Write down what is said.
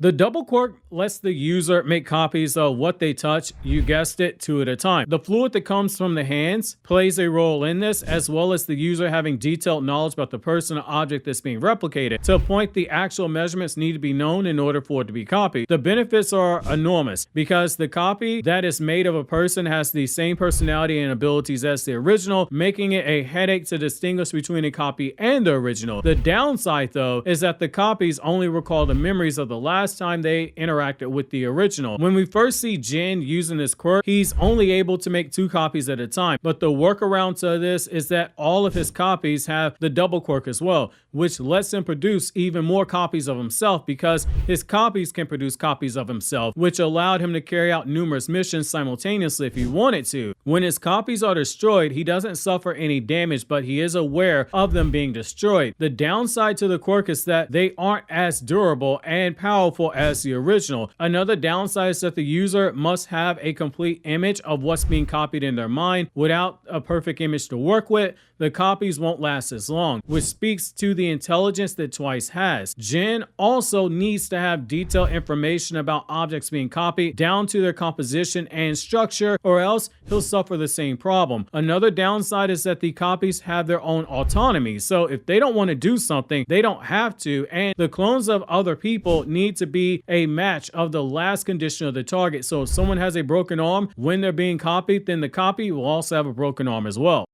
The double quirk lets the user make copies of what they touch, you guessed it, 2 at a time. The fluid that comes from the hands plays a role in this, as well as the user having detailed knowledge about the person or object that's being replicated. To a point, the actual measurements need to be known in order for it to be copied. The benefits are enormous because the copy that is made of a person has the same personality and abilities as the original, making it a headache to distinguish between a copy and the original. The downside, though, is that the copies only recall the memories of the last time they interacted with the original. When we first see Jin using this quirk, he's only able to make 2 copies at a time, but the workaround to this is that all of his copies have the double quirk as well, which lets him produce even more copies of himself because his copies can produce copies of himself, which allowed him to carry out numerous missions simultaneously if he wanted to. When his copies are destroyed, he doesn't suffer any damage, but he is aware of them being destroyed. The downside to the quirk is that they aren't as durable and powerful as the original. Another downside is that the user must have a complete image of what's being copied in their mind. Without a perfect image to work with, the copies won't last as long, which speaks to the intelligence that Twice has. Jin also needs to have detailed information about objects being copied down to their composition and structure, or else he'll suffer the same problem. Another downside is that the copies have their own autonomy, so if they don't want to do something, they don't have to, and the clones of other people need to be a match of the last condition of the target. So if someone has a broken arm when they're being copied, then the copy will also have a broken arm as well.